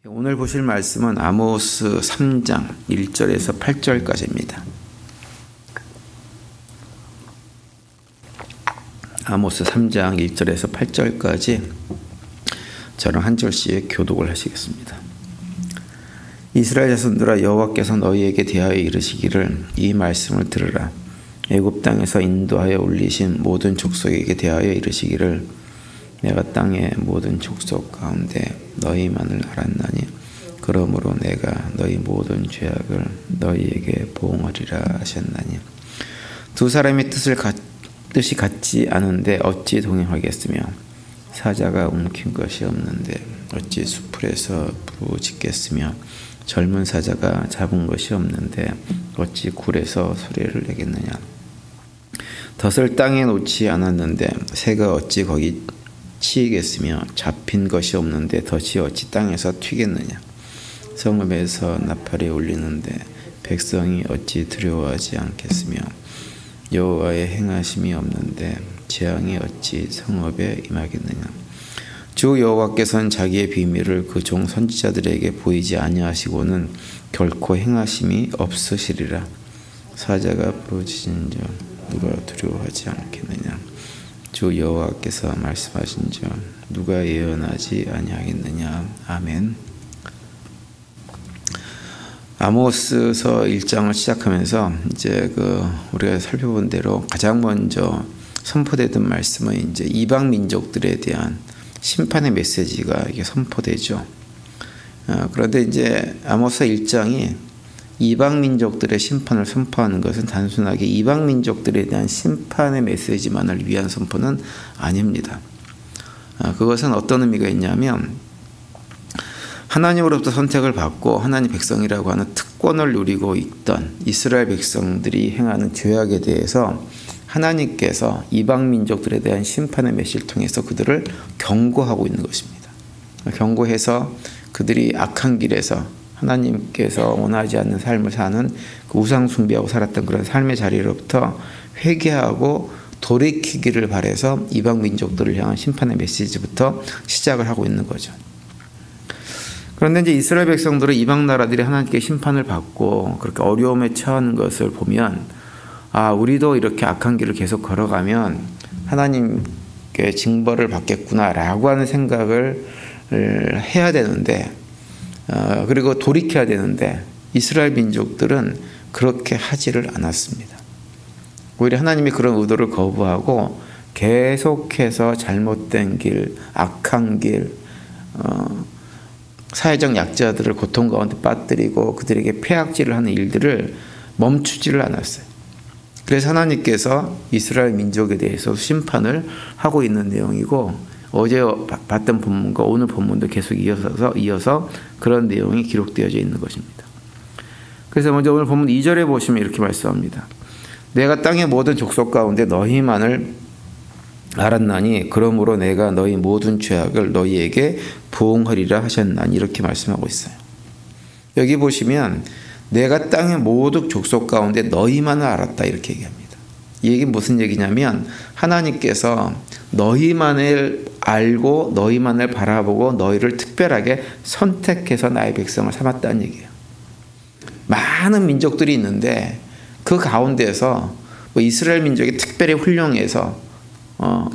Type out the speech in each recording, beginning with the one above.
오늘 보실 말씀은 아모스 3장 1절에서 8절까지입니다. 아모스 3장 1절에서 8절까지 저랑 한 절씩 교독을 하시겠습니다. 이스라엘 자손들아, 여호와께서 너희에게 대하여 이르시기를 이 말씀을 들으라. 애굽 땅에서 인도하여 올리신 모든 족속에게 대하여 이르시기를 내가 땅의 모든 족속 가운데 너희만을 알았나니 그러므로 내가 너희 모든 죄악을 너희에게 보응하리라 하셨나니 두 사람의 뜻이 같지 않은데 어찌 동행하겠으며 사자가 움킨 것이 없는데 어찌 수풀에서 부르짖겠으며 젊은 사자가 잡은 것이 없는데 어찌 굴에서 소리를 내겠느냐. 덫을 땅에 놓지 않았는데 새가 어찌 거기 치이겠으며 잡힌 것이 없는데 덫이 어찌 땅에서 튀겠느냐. 성읍에서 나팔이 울리는데 백성이 어찌 두려워하지 않겠으며 여호와의 행하심이 없는데 재앙이 어찌 성읍에 임하겠느냐. 주 여호와께서는 자기의 비밀을 그 종 선지자들에게 보이지 아니하시고는 결코 행하심이 없으시리라. 사자가 부르짖은즉 누가 두려워하지 않겠느냐. 주 여호와께서 말씀하신즉 누가 예언하지 아니하겠느냐. 아멘. 아모스서 1장을 시작하면서 이제 우리가 살펴본 대로 가장 먼저 선포되던 말씀은 이제 이방 민족들에 대한 심판의 메시지가 이게 선포되죠. 그런데 이제 아모스 1장이 이방 민족들의 심판을 선포하는 것은 단순하게 이방 민족들에 대한 심판의 메시지만을 위한 선포는 아닙니다. 그것은 어떤 의미가 있냐면 하나님으로부터 선택을 받고 하나님 백성이라고 하는 특권을 누리고 있던 이스라엘 백성들이 행하는 죄악에 대해서 하나님께서 이방 민족들에 대한 심판의 메시지를 통해서 그들을 경고하고 있는 것입니다. 경고해서 그들이 악한 길에서 하나님께서 원하지 않는 삶을 사는 그 우상 숭배하고 살았던 그런 삶의 자리로부터 회개하고 돌이키기를 바라서 이방 민족들을 향한 심판의 메시지부터 시작을 하고 있는 거죠. 그런데 이제 이스라엘 백성들은 이방 나라들이 하나님께 심판을 받고 그렇게 어려움에 처하는 것을 보면 우리도 이렇게 악한 길을 계속 걸어가면 하나님께 징벌을 받겠구나라고 하는 생각을 해야 되는데 그리고 돌이켜야 되는데 이스라엘 민족들은 그렇게 하지를 않았습니다. 오히려 하나님이 그런 의도를 거부하고 계속해서 잘못된 길, 악한 길, 사회적 약자들을 고통 가운데 빠뜨리고 그들에게 폐악질을 하는 일들을 멈추지를 않았어요. 그래서 하나님께서 이스라엘 민족에 대해서 심판을 하고 있는 내용이고 어제 봤던 본문과 오늘 본문도 계속 이어서 그런 내용이 기록되어져 있는 것입니다. 그래서 먼저 오늘 본문 2절에 보시면 이렇게 말씀합니다. 내가 땅의 모든 족속 가운데 너희만을 알았나니 그러므로 내가 너희 모든 죄악을 너희에게 보응하리라 하셨나니 이렇게 말씀하고 있어요. 여기 보시면 내가 땅의 모든 족속 가운데 너희만을 알았다 이렇게 얘기합니다. 이 얘기는 무슨 얘기냐면 하나님께서 너희만을 알고 너희만을 바라보고 너희를 특별하게 선택해서 나의 백성을 삼았다는 얘기예요. 많은 민족들이 있는데 그 가운데서 이스라엘 민족이 특별히 훌륭해서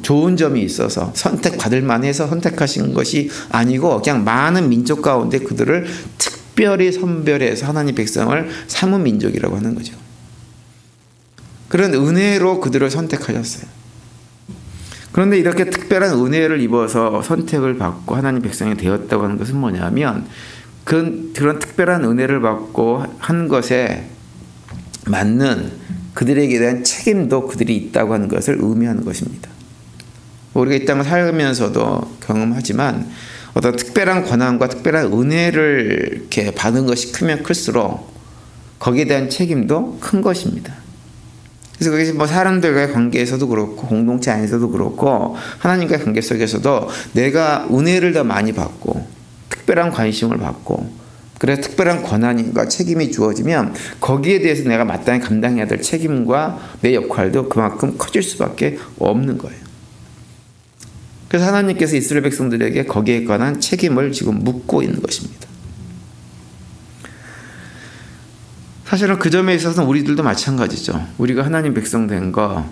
좋은 점이 있어서 선택받을 만해서 선택하신 것이 아니고 그냥 많은 민족 가운데 그들을 특별히 선별해서 하나님 백성을 삼은 민족이라고 하는 거죠. 그런 은혜로 그들을 선택하셨어요. 그런데 이렇게 특별한 은혜를 입어서 선택을 받고 하나님 백성이 되었다고 하는 것은 뭐냐면 그런 특별한 은혜를 받고 한 것에 맞는 그들에게 대한 책임도 그들이 있다고 하는 것을 의미하는 것입니다. 우리가 이 땅을 살면서도 경험하지만 어떤 특별한 권한과 특별한 은혜를 이렇게 받은 것이 크면 클수록 거기에 대한 책임도 큰 것입니다. 그래서 그게 사람들과의 관계에서도 그렇고 공동체 안에서도 그렇고 하나님과의 관계 속에서도 내가 은혜를 더 많이 받고 특별한 관심을 받고 그래서 특별한 권한과 책임이 주어지면 거기에 대해서 내가 마땅히 감당해야 될 책임과 내 역할도 그만큼 커질 수밖에 없는 거예요. 그래서 하나님께서 이스라엘 백성들에게 거기에 관한 책임을 지금 묻고 있는 것입니다. 사실은 그 점에 있어서는 우리들도 마찬가지죠. 우리가 하나님 백성 된 거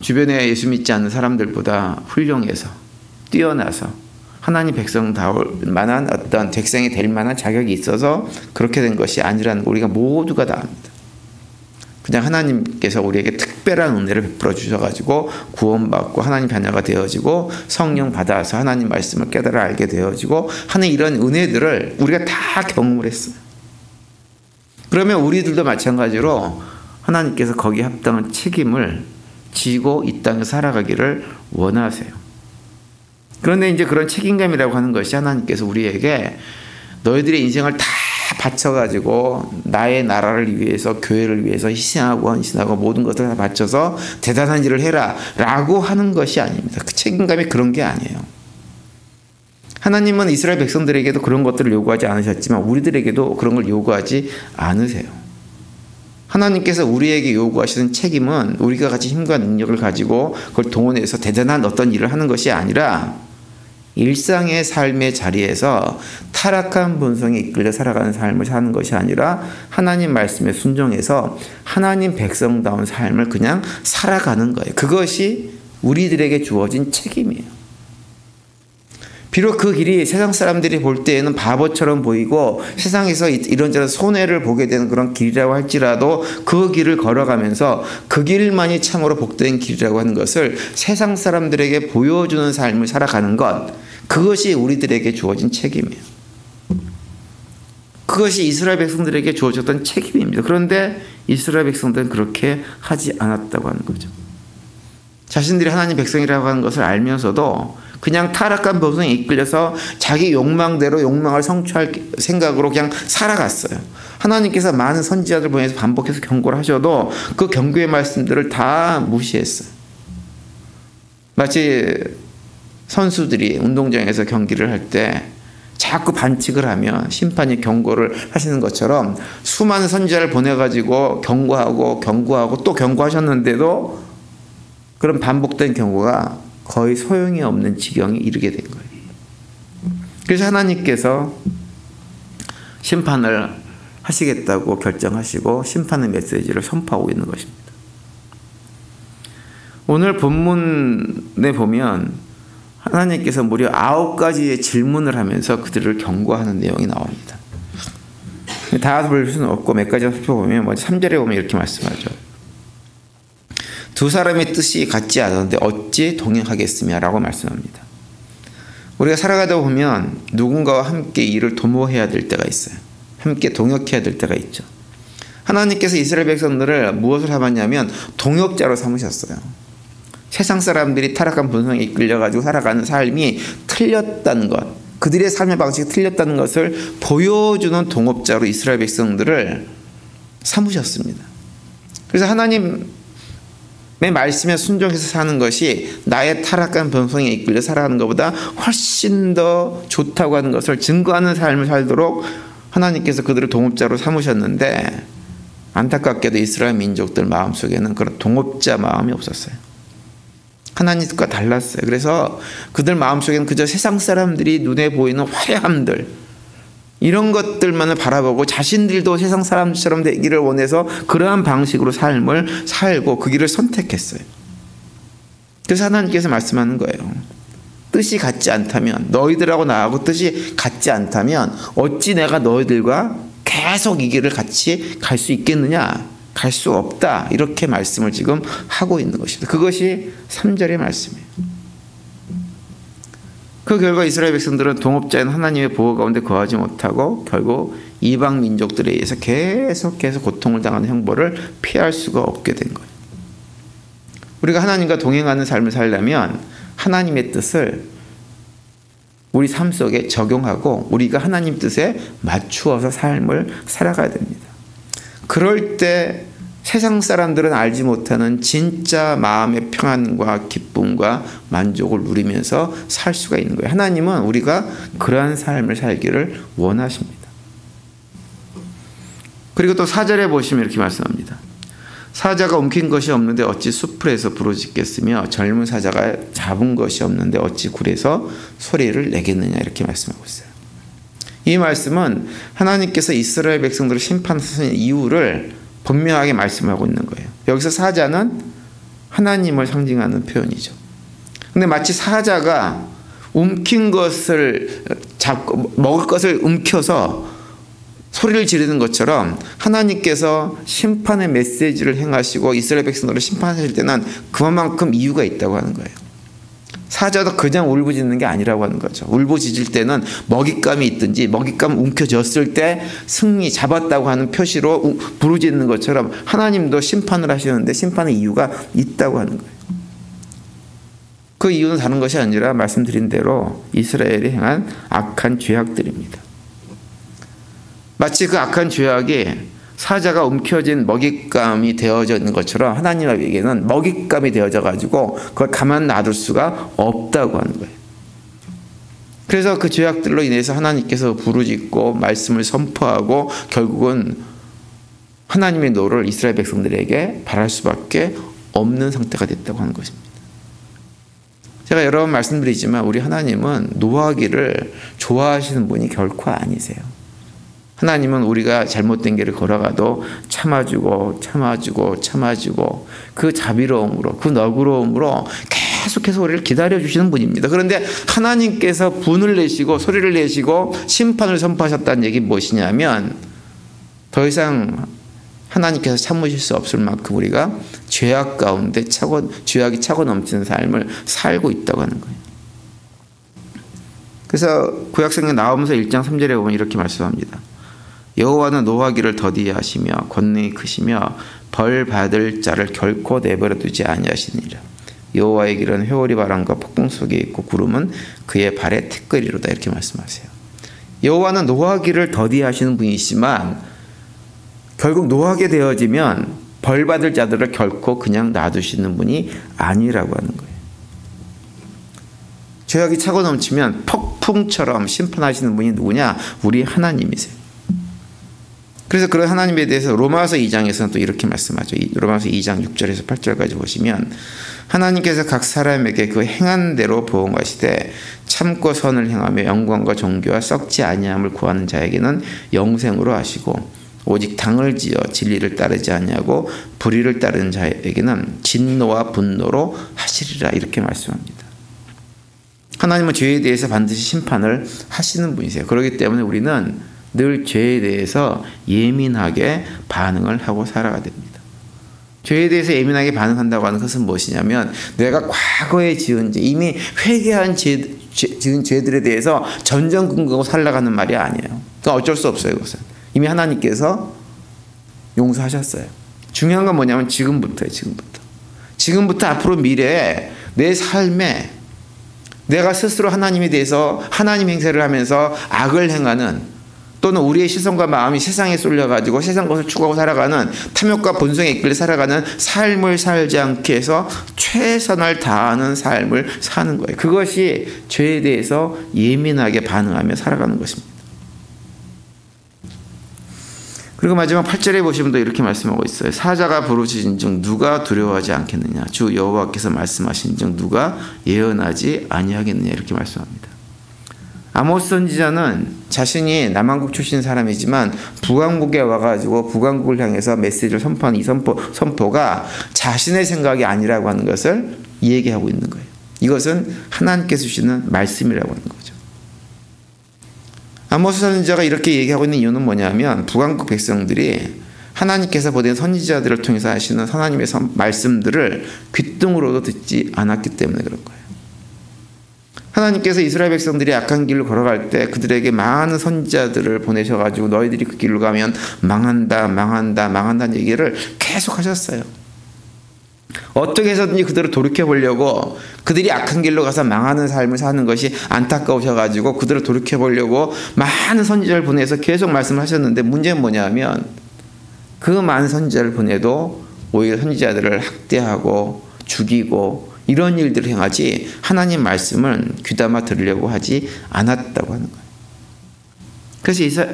주변에 예수 믿지 않는 사람들보다 훌륭해서 뛰어나서 하나님 백성다울 만한 어떤 백성이 될 만한 자격이 있어서 그렇게 된 것이 아니라는 거 우리가 모두가 다 압니다. 그냥 하나님께서 우리에게 특별한 은혜를 베풀어 주셔가지고 구원받고 하나님 자녀가 되어지고 성령 받아서 하나님 말씀을 깨달아 알게 되어지고 하는 이런 은혜들을 우리가 다 경험을 했어요. 그러면 우리들도 마찬가지로 하나님께서 거기에 합당한 책임을 지고 이 땅에 살아가기를 원하세요. 그런데 이제 그런 책임감이라고 하는 것이 하나님께서 우리에게 너희들의 인생을 다 바쳐가지고 나의 나라를 위해서 교회를 위해서 희생하고 헌신하고 모든 것을 다 바쳐서 대단한 일을 해라 라고 하는 것이 아닙니다. 그 책임감이 그런 게 아니에요. 하나님은 이스라엘 백성들에게도 그런 것들을 요구하지 않으셨지만 우리들에게도 그런 걸 요구하지 않으세요. 하나님께서 우리에게 요구하시는 책임은 우리가 같이 힘과 능력을 가지고 그걸 동원해서 대단한 어떤 일을 하는 것이 아니라 일상의 삶의 자리에서 타락한 본성에 이끌려 살아가는 삶을 사는 것이 아니라 하나님 말씀에 순종해서 하나님 백성다운 삶을 그냥 살아가는 거예요. 그것이 우리들에게 주어진 책임이에요. 비록 그 길이 세상 사람들이 볼 때에는 바보처럼 보이고 세상에서 이런저런 손해를 보게 되는 그런 길이라고 할지라도 그 길을 걸어가면서 그 길만이 참으로 복된 길이라고 하는 것을 세상 사람들에게 보여주는 삶을 살아가는 것, 그것이 우리들에게 주어진 책임이에요. 그것이 이스라엘 백성들에게 주어졌던 책임입니다. 그런데 이스라엘 백성들은 그렇게 하지 않았다고 하는 거죠. 자신들이 하나님 백성이라고 하는 것을 알면서도 그냥 타락한 본성에 이끌려서 자기 욕망대로 욕망을 성취할 생각으로 그냥 살아갔어요. 하나님께서 많은 선지자들 보내서 반복해서 경고를 하셔도 그 경고의 말씀들을 다 무시했어요. 마치 선수들이 운동장에서 경기를 할 때 자꾸 반칙을 하면 심판이 경고를 하시는 것처럼 수많은 선지자를 보내가지고 경고하고 또 경고하셨는데도 그런 반복된 경고가 거의 소용이 없는 지경에 이르게 된 거예요. 그래서 하나님께서 심판을 하시겠다고 결정하시고 심판의 메시지를 선포하고 있는 것입니다. 오늘 본문에 보면 하나님께서 무려 9가지의 질문을 하면서 그들을 경고하는 내용이 나옵니다. 다 볼 수는 없고 몇 가지 살펴보면 먼저 3절에 보면 이렇게 말씀하죠. 두 사람의 뜻이 같지 않은데 어찌 동행하겠으며 라고 말씀합니다. 우리가 살아가다 보면 누군가와 함께 일을 도모해야 될 때가 있어요. 함께 동역해야 될 때가 있죠. 하나님께서 이스라엘 백성들을 무엇을 삼았냐면 동역자로 삼으셨어요. 세상 사람들이 타락한 본성에 이끌려가지고 살아가는 삶이 틀렸다는 것, 그들의 삶의 방식이 틀렸다는 것을 보여주는 동업자로 이스라엘 백성들을 삼으셨습니다. 그래서 하나님의 말씀에 순종해서 사는 것이 나의 타락한 본성에 이끌려 살아가는 것보다 훨씬 더 좋다고 하는 것을 증거하는 삶을 살도록 하나님께서 그들을 동업자로 삼으셨는데 안타깝게도 이스라엘 민족들 마음속에는 그런 동업자 마음이 없었어요. 하나님 뜻과 달랐어요. 그래서 그들 마음속에는 그저 세상 사람들이 눈에 보이는 화려함들, 이런 것들만을 바라보고 자신들도 세상 사람처럼 되기를 원해서 그러한 방식으로 삶을 살고 그 길을 선택했어요. 그래서 하나님께서 말씀하는 거예요. 뜻이 같지 않다면, 너희들하고 나하고 뜻이 같지 않다면 어찌 내가 너희들과 계속 이 길을 같이 갈 수 있겠느냐? 갈 수 없다. 이렇게 말씀을 지금 하고 있는 것입니다. 그것이 3절의 말씀이에요. 그 결과 이스라엘 백성들은 동업자인 하나님의 보호 가운데 거하지 못하고 결국 이방 민족들에 의해서 계속해서 고통을 당하는 형벌을 피할 수가 없게 된 거예요. 우리가 하나님과 동행하는 삶을 살려면 하나님의 뜻을 우리 삶 속에 적용하고 우리가 하나님 뜻에 맞추어서 삶을 살아가야 됩니다. 그럴 때 세상 사람들은 알지 못하는 진짜 마음의 평안과 기쁨과 만족을 누리면서 살 수가 있는 거예요. 하나님은 우리가 그러한 삶을 살기를 원하십니다. 그리고 또 4절에 보시면 이렇게 말씀합니다. 사자가 옮긴 것이 없는데 어찌 수풀에서 부르짖겠으며 젊은 사자가 잡은 것이 없는데 어찌 굴에서 소리를 내겠느냐 이렇게 말씀하고 있어요. 이 말씀은 하나님께서 이스라엘 백성들을 심판하신 이유를 분명하게 말씀하고 있는 거예요. 여기서 사자는 하나님을 상징하는 표현이죠. 근데 마치 사자가 움킨 것을 잡고 먹을 것을 움켜서 소리를 지르는 것처럼 하나님께서 심판의 메시지를 행하시고 이스라엘 백성들을 심판하실 때는 그만큼 이유가 있다고 하는 거예요. 사자도 그냥 울부짖는 게 아니라고 하는 거죠. 울부짖을 때는 먹잇감이 있든지 먹잇감 움켜졌을 때 승리 잡았다고 하는 표시로 부르짖는 것처럼 하나님도 심판을 하시는데 심판의 이유가 있다고 하는 거예요. 그 이유는 다른 것이 아니라 말씀드린 대로 이스라엘이 행한 악한 죄악들입니다. 마치 그 악한 죄악이 사자가 움켜진 먹잇감이 되어져 있는 것처럼 하나님에게는 먹잇감이 되어져 가지고 그걸 가만 놔둘 수가 없다고 하는 거예요. 그래서 그 죄악들로 인해서 하나님께서 부르짖고 말씀을 선포하고 결국은 하나님의 노를 이스라엘 백성들에게 바랄 수밖에 없는 상태가 됐다고 하는 것입니다. 제가 여러 번 말씀드리지만 우리 하나님은 노하기를 좋아하시는 분이 결코 아니세요. 하나님은 우리가 잘못된 길을 걸어가도 참아주고 그 자비로움으로 그 너그러움으로 계속해서 우리를 기다려주시는 분입니다. 그런데 하나님께서 분을 내시고 소리를 내시고 심판을 선포하셨다는 얘기는 무엇이냐면 더 이상 하나님께서 참으실 수 없을 만큼 우리가 죄악 가운데 죄악이 차고 넘치는 삶을 살고 있다고 하는 거예요. 그래서 구약성경 나오면서 1장 3절에 보면 이렇게 말씀합니다. 여호와는 노하기를 더디하시며 권능이 크시며 벌 받을 자를 결코 내버려 두지 아니하시니라. 여호와의 길은 회오리 바람과 폭풍 속에 있고 구름은 그의 발에 티끌이로다. 이렇게 말씀하세요. 여호와는 노하기를 더디하시는 분이시지만 결국 노하게 되어지면 벌 받을 자들을 결코 그냥 놔두시는 분이 아니라고 하는 거예요. 죄악이 차고 넘치면 폭풍처럼 심판하시는 분이 누구냐? 우리 하나님이세요. 그래서 그런 하나님에 대해서 로마서 2장에서는 또 이렇게 말씀하죠. 로마서 2장 6절에서 8절까지 보시면 하나님께서 각 사람에게 그 행한 대로 보응하시되 참고 선을 행하며 영광과 존귀와 썩지 아니함을 구하는 자에게는 영생으로 하시고 오직 당을 지어 진리를 따르지 아니하고 불의를 따르는 자에게는 진노와 분노로 하시리라. 이렇게 말씀합니다. 하나님은 죄에 대해서 반드시 심판을 하시는 분이세요. 그렇기 때문에 우리는 늘 죄에 대해서 예민하게 반응을 하고 살아가야 됩니다. 죄에 대해서 예민하게 반응한다고 하는 것은 무엇이냐면 내가 과거에 지은 죄, 이미 회개한 지은 죄들에 대해서 전전긍긍하고 살아가는 말이 아니에요. 그러니까 어쩔 수 없어요. 그것은 이미 하나님께서 용서하셨어요. 중요한 건 뭐냐면 지금부터예요. 지금부터 앞으로 미래에 내 삶에 내가 스스로 하나님에 대해서 하나님 행세를 하면서 악을 행하는 또는 우리의 시선과 마음이 세상에 쏠려가지고 세상 것을 추구하고 살아가는 탐욕과 본성에 이끌려 살아가는 삶을 살지 않게 해서 최선을 다하는 삶을 사는 거예요. 그것이 죄에 대해서 예민하게 반응하며 살아가는 것입니다. 그리고 마지막 8절에 보시면 또 이렇게 말씀하고 있어요. 사자가 부르짖은즉 누가 두려워하지 않겠느냐? 주 여호와께서 말씀하신즉 누가 예언하지 아니하겠느냐? 이렇게 말씀합니다. 아모스 선지자는 자신이 남한국 출신 사람이지만 북왕국에 와가지고 북왕국을 향해서 메시지를 선포한 이 선포가 자신의 생각이 아니라고 하는 것을 얘기하고 있는 거예요. 이것은 하나님께서 주시는 말씀이라고 하는 거죠. 아모스 선지자가 이렇게 얘기하고 있는 이유는 뭐냐면 북왕국 백성들이 하나님께서 보낸 선지자들을 통해서 하시는 하나님의 말씀들을 귓등으로도 듣지 않았기 때문에 그런 거예요. 하나님께서 이스라엘 백성들이 악한 길로 걸어갈 때 그들에게 많은 선지자들을 보내셔가지고 너희들이 그 길로 가면 망한다는 얘기를 계속 하셨어요. 어떻게 해서든지 그들을 돌이켜보려고 그들이 악한 길로 가서 망하는 삶을 사는 것이 안타까우셔가지고 그들을 돌이켜보려고 많은 선지자를 보내서 계속 말씀하셨는데 문제는 뭐냐면 그 많은 선지자를 보내도 오히려 선지자들을 학대하고 죽이고 이런 일들을 행하지 하나님 말씀을 귀담아 들으려고 하지 않았다고 하는 거예요. 그래서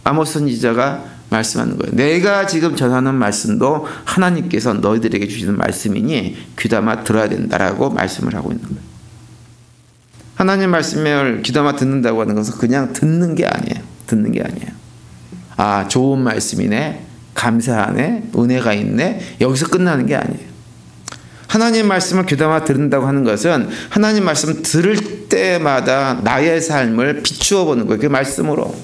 아모스 선지자가 말씀하는 거예요. 내가 지금 전하는 말씀도 하나님께서 너희들에게 주시는 말씀이니 귀담아 들어야 된다라고 말씀을 하고 있는 거예요. 하나님 말씀을 귀담아 듣는다고 하는 것은 그냥 듣는 게 아니에요. 듣는 게 아니에요. 아, 좋은 말씀이네, 감사하네, 은혜가 있네, 여기서 끝나는 게 아니에요. 하나님 말씀을 귀담아 들은다고 하는 것은 하나님 말씀 들을 때마다 나의 삶을 비추어 보는 거예요. 그 말씀으로.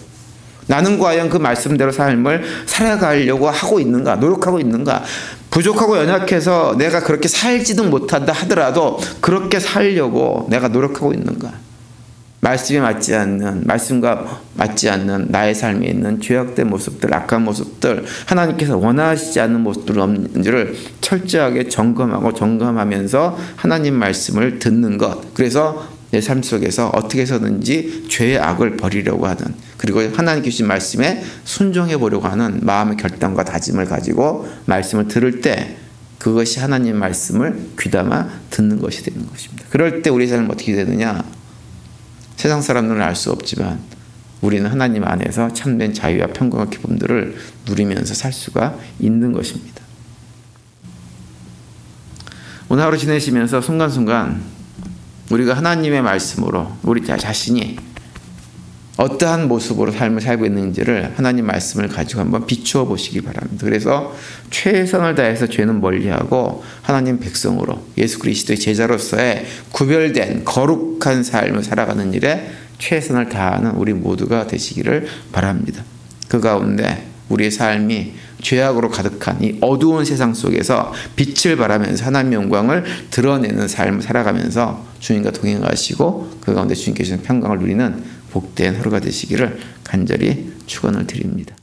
나는 과연 그 말씀대로 삶을 살아가려고 하고 있는가, 노력하고 있는가. 부족하고 연약해서 내가 그렇게 살지도 못한다 하더라도 그렇게 살려고 내가 노력하고 있는가. 말씀과 맞지 않는 나의 삶에 있는 죄악된 모습들, 악한 모습들, 하나님께서 원하시지 않는 모습들 없는지를 철저하게 점검하면서 하나님 말씀을 듣는 것. 그래서 내 삶 속에서 어떻게 해서든지 죄의 악을 버리려고 하는, 그리고 하나님께 주신 말씀에 순종해 보려고 하는 마음의 결단과 다짐을 가지고 말씀을 들을 때 그것이 하나님 말씀을 귀담아 듣는 것이 되는 것입니다. 그럴 때 우리 삶은 어떻게 되느냐? 세상 사람들은 알 수 없지만 우리는 하나님 안에서 참된 자유와 평강과 기쁨들을 누리면서 살 수가 있는 것입니다. 오늘 하루 지내시면서 순간순간 우리가 하나님의 말씀으로 우리 자신이 어떠한 모습으로 삶을 살고 있는지를 하나님 말씀을 가지고 한번 비추어 보시기 바랍니다. 그래서 최선을 다해서 죄는 멀리하고 하나님 백성으로 예수 그리스도의 제자로서의 구별된 거룩한 삶을 살아가는 일에 최선을 다하는 우리 모두가 되시기를 바랍니다. 그 가운데 우리의 삶이 죄악으로 가득한 이 어두운 세상 속에서 빛을 발하면서 하나님의 영광을 드러내는 삶을 살아가면서 주님과 동행하시고 그 가운데 주님께 주신 평강을 누리는 복된 하루가 되시기를 간절히 축원을 드립니다.